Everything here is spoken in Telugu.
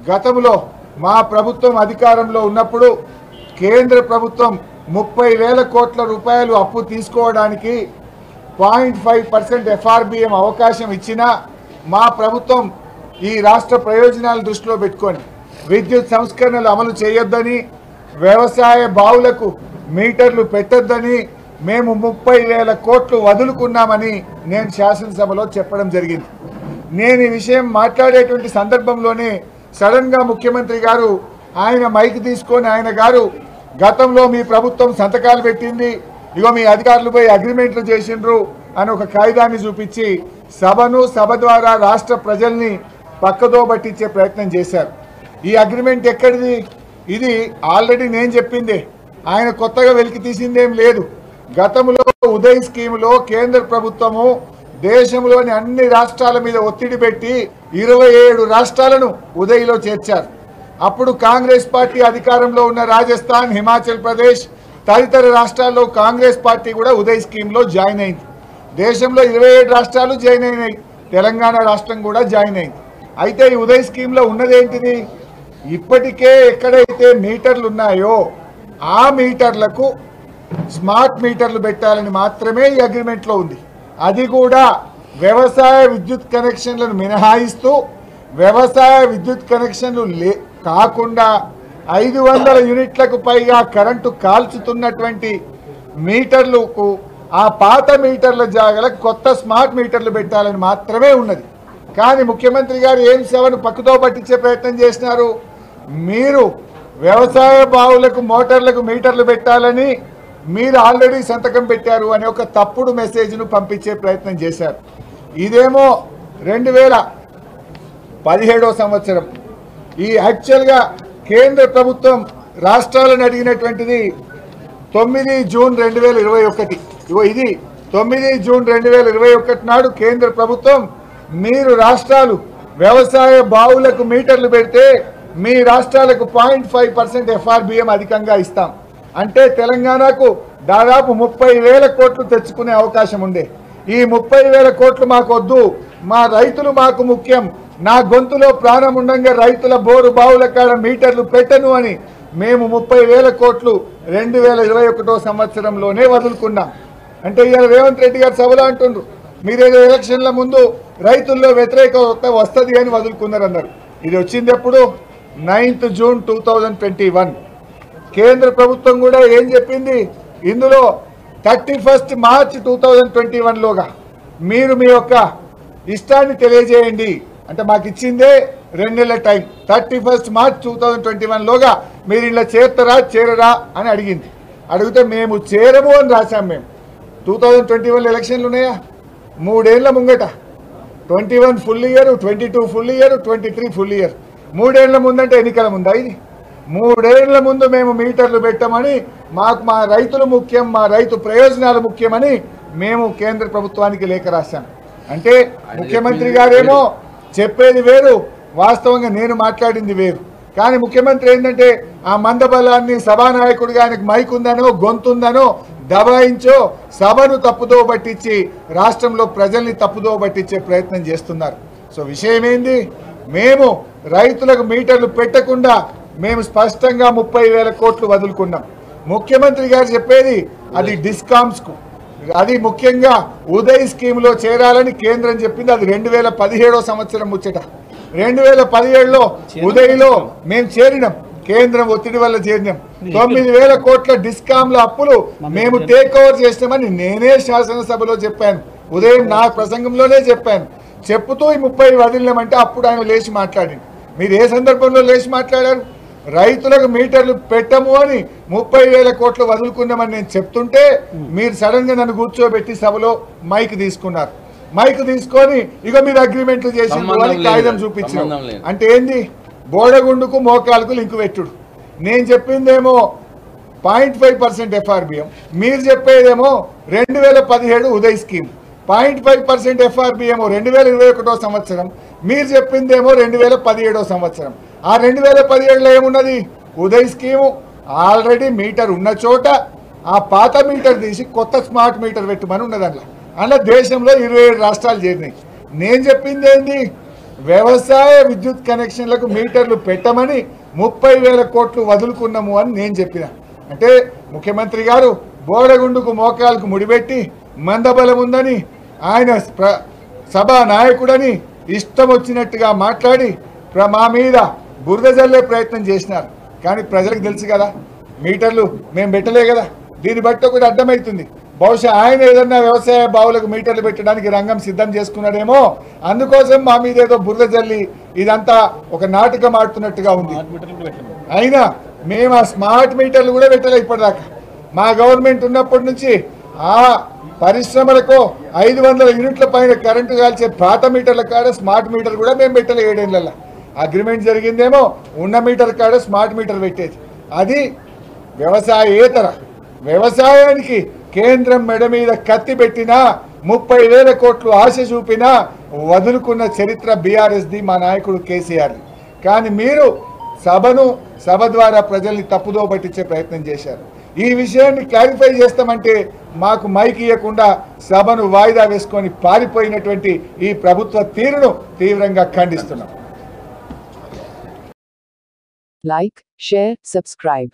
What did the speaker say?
గతంలో మా ప్రభుత్వం అధికారంలో ఉన్నప్పుడు కేంద్ర ప్రభుత్వం 30,000 కోట్ల రూపాయలు అప్పు తీసుకోవడానికి 0.5% ఎఫ్ఆర్బిఎం అవకాశం ఇచ్చినా మా ప్రభుత్వం ఈ రాష్ట్ర ప్రయోజనాలు దృష్టిలో పెట్టుకొని విద్యుత్ సంస్కరణలు అమలు చేయొద్దని, వ్యవసాయ బావులకు మీటర్లు పెట్టొద్దని మేము 30,000 కోట్లు వదులుకున్నామని నేను శాసనసభలో చెప్పడం జరిగింది. నేను ఈ విషయం మాట్లాడేటువంటి సందర్భంలోనే సడన్గా ముఖ్యమంత్రి గారు ఆయన మైక్ తీసుకొని ఆయన గారు గతంలో మీ ప్రభుత్వం సంతకాలు పెట్టింది, ఇగో మీ అధికారులు పోయి అగ్రిమెంట్లు చేసిండ్రు అని ఒక కాగితాన్ని చూపించి సభను సభ ద్వారా రాష్ట్ర ప్రజల్ని పక్కదో పట్టించే ప్రయత్నం చేశారు. ఈ అగ్రిమెంట్ ఎక్కడిది? ఇది ఆల్రెడీ నేను చెప్పిందే, ఆయన కొత్తగా వెలికి తీసిందేం లేదు. గతంలో ఉదయ్ స్కీములో కేంద్ర ప్రభుత్వము దేశంలోని అన్ని రాష్ట్రాల మీద ఒత్తిడి పెట్టి 27 రాష్ట్రాలను ఉదయ్లో చేర్చారు. అప్పుడు కాంగ్రెస్ పార్టీ అధికారంలో ఉన్న రాజస్థాన్, హిమాచల్ ప్రదేశ్ తదితర రాష్ట్రాల్లో కాంగ్రెస్ పార్టీ కూడా ఉదయ్ స్కీమ్లో జాయిన్ అయింది. దేశంలో 27 రాష్ట్రాలు జాయిన్ అయినాయి, తెలంగాణ రాష్ట్రం కూడా జాయిన్ అయింది. అయితే ఈ ఉదయ్ స్కీమ్లో ఉన్నదేంటిది? ఇప్పటికే ఎక్కడైతే మీటర్లు ఉన్నాయో ఆ మీటర్లకు స్మార్ట్ మీటర్లు పెట్టాలని మాత్రమే ఈ అగ్రిమెంట్లో ఉంది. అది కూడా వ్యవసాయ విద్యుత్ కనెక్షన్లను మినహాయిస్తూ వ్యవసాయ విద్యుత్ కనెక్షన్లు కాకుండా 500 యూనిట్లకు పైగా కరెంటు కాల్చుతున్నటువంటి మీటర్లకు ఆ పాత మీటర్ల జాగాలకు కొత్త స్మార్ట్ మీటర్లు పెట్టాలని మాత్రమే ఉన్నది. కానీ ముఖ్యమంత్రి గారు ఏం సేవను పక్కతో పట్టించే ప్రయత్నం చేసినారు. మీరు వ్యవసాయ బావులకు మోటార్లకు మీటర్లు పెట్టాలని మీరు ఆల్రెడీ సంతకం పెట్టారు అనే ఒక తప్పుడు మెసేజ్ను పంపించే ప్రయత్నం చేశారు. ఇదేమో 2017 సంవత్సరం. ఈ యాక్చువల్గా కేంద్ర ప్రభుత్వం రాష్ట్రాలను అడిగినటువంటిది 9 జూన్ 2021. ఇగో ఇది 9 జూన్ 2021 నాడు కేంద్ర ప్రభుత్వం మీరు రాష్ట్రాలు వ్యవసాయ బావులకు మీటర్లు పెడితే మీ రాష్ట్రాలకు 0.5% ఎఫ్ఆర్బిఎం అధికంగా ఇస్తాం అంటే తెలంగాణకు దాదాపు 30,000 కోట్లు తెచ్చుకునే అవకాశం ఉండే. ఈ 30,000 కోట్లు మాకు వద్దు, మా రైతులు మాకు ముఖ్యం, నా గొంతులో ప్రాణం ఉండగా రైతుల బోరు బావుల కాడ మీటర్లు పెట్టను అని మేము 30,000 కోట్లు 2021 సంవత్సరంలోనే వదులుకున్నాం. అంటే ఇవాళ రేవంత్ రెడ్డి గారు సభలో అంటుండ్రు మీరేదో ఎలక్షన్ల ముందు రైతుల్లో వ్యతిరేకత వస్తుంది అని వదులుకున్నారన్నారు. ఇది వచ్చింది ఎప్పుడు? 9 జూన్ 2021. కేంద్ర ప్రభుత్వం కూడా ఏం చెప్పింది ఇందులో 31 మార్చ్ 2021లోగా మీరు మీ యొక్క ఇష్టాన్ని తెలియజేయండి. అంటే మాకు ఇచ్చిందే 2 నెలల టైం. 31 మార్చ్ 2021లోగా మీరు ఇలా చేరతారా చేరరా అని అడిగింది. అడిగితే మేము చేరము అని రాశాం. మేము 2021 ఎలక్షన్లు ఉన్నాయా? 3 ఏళ్ల ముంగట 21 full year, 22 full year, 23 full year. 3 ఏళ్ల ముందంటే ఎన్నికల ముందా ఇది? 3 ఏళ్ల ముందు మేము మీటర్లు పెట్టమని, మాకు మా రైతులు ముఖ్యం, మా రైతు ప్రయోజనాలు ముఖ్యమని మేము కేంద్ర ప్రభుత్వానికి లేఖ రాశాం. అంటే ముఖ్యమంత్రి గారేమో చెప్పేది వేరు, వాస్తవంగా నేను మాట్లాడింది వేరు. కానీ ముఖ్యమంత్రి ఏంటంటే ఆ మందబలాన్ని సభానాయకుడిగా ఆయనకు మైక్ ఉందనో గొంతుందనో దబాయించో సభను తప్పుదో పట్టించి రాష్ట్రంలో ప్రజల్ని తప్పుదో పట్టించే ప్రయత్నం చేస్తున్నారు. సో విషయం ఏంది? మేము రైతులకు మీటర్లు పెట్టకుండా మేము స్పష్టంగా 30,000 కోట్లు వదులుకున్నాం. ముఖ్యమంత్రి గారు చెప్పేది అది డిస్కామ్స్కు, అది ముఖ్యంగా ఉదయ్ స్కీమ్లో చేరాలని కేంద్రం చెప్పింది. అది 2017 సంవత్సరం ముచ్చట. 2017లో ఉదయ్లో మేము చేరినాం, కేంద్రం ఒత్తిడి వల్ల చేరినాం. 9,000 కోట్ల డిస్కామ్ల అప్పులు మేము టేక్ ఓవర్ చేసినామని నేనే శాసనసభలో చెప్పాను. ఉదయం నా ప్రసంగంలోనే చెప్పాను. చెప్పుతూ ఈ 30 వదిలినామంటే అప్పుడు ఆయన లేచి మాట్లాడింది. మీరు ఏ సందర్భంలో లేచి మాట్లాడారు? రైతులకు మీటర్లు పెట్టము అని 30,000 కోట్లు వదులుకున్నామని నేను చెప్తుంటే మీరు సడన్ గా నన్ను కూర్చోబెట్టి సభలో మైక్ తీసుకున్నారు. మైక్ తీసుకొని ఇక మీరు అగ్రిమెంట్లు చేసి కాగితం చూపించారు. అంటే ఏంది? బోడగుండుకు మోకాలకు లింకు పెట్టుడు. నేను చెప్పిందేమో 0.5% ఎఫ్ఆర్బిఎం, మీరు చెప్పేదేమో 2017 ఉదయ్ స్కీమ్. 0.5% ఎఫ్ఆర్బిఎం 2021 సంవత్సరం, మీరు చెప్పిందేమో 2017 సంవత్సరం. ఆ 2017లో ఏమున్నది? ఉదయ్ స్కీము ఆల్రెడీ మీటర్ ఉన్న చోట ఆ పాత మీటర్ తీసి కొత్త స్మార్ట్ మీటర్ పెట్టమని ఉన్నది. అందులో దేశంలో 27 రాష్ట్రాలు చేరినాయి. నేను చెప్పింది ఏంది? వ్యవసాయ విద్యుత్ కనెక్షన్లకు మీటర్లు పెట్టమని 30,000 కోట్లు వదులుకున్నాము అని నేను చెప్పిన. అంటే ముఖ్యమంత్రి గారు బోడగుండుకు మోకాలకు ముడిపెట్టి మందబలం ఉందని ఆయన సభా నాయకుడని ఇష్టం వచ్చినట్టుగా మాట్లాడి మా మీద బురద జల్లే ప్రయత్నం చేసినారు. కానీ ప్రజలకు తెలుసు కదా, మీటర్లు మేము పెట్టలే కదా. దీన్ని బట్టి ఒకటి అర్థమవుతుంది, బహుశా ఆయన ఏదన్నా వ్యవసాయ బావులకు మీటర్లు పెట్టడానికి రంగం సిద్ధం చేసుకున్నాడేమో, అందుకోసం మా మీద ఏదో బురద జల్లి ఇదంతా ఒక నాటకం ఆడుతున్నట్టుగా ఉంది. అయినా మేము ఆ స్మార్ట్ మీటర్లు కూడా పెట్టలే ఇప్పటిదాకా. మా గవర్నమెంట్ ఉన్నప్పటి నుంచి ఆ పరిశ్రమలకు 500 యూనిట్ల పైన కరెంటు కాల్చే పాత మీటర్ల కాడ స్మార్ట్ మీటర్ కూడా మేము పెట్టలే. 7 ఏళ్లలో అగ్రిమెంట్ జరిగిందేమో ఉన్న మీటర్ కాడ స్మార్ట్ మీటర్ పెట్టేది. అది వ్యవసాయేతర. వ్యవసాయానికి కేంద్రం మెడ మీద కత్తి పెట్టినా 30,000 కోట్లు ఆశ చూపినా వదులుకున్న చరిత్ర బీఆర్ఎస్ది, మా నాయకుడు కేసీఆర్. కానీ మీరు సభ ద్వారా ప్రజల్ని తప్పుదో పట్టించే ప్రయత్నం చేశారు. ఈ విషయాన్ని క్లారిఫై చేస్తామంటే మాకు మైక్ ఇవ్వకుండా సభను వాయిదా వేసుకొని పారిపోయినటువంటి ఈ ప్రభుత్వ తీరును తీవ్రంగా ఖండిస్తున్నాం. Like, share, subscribe.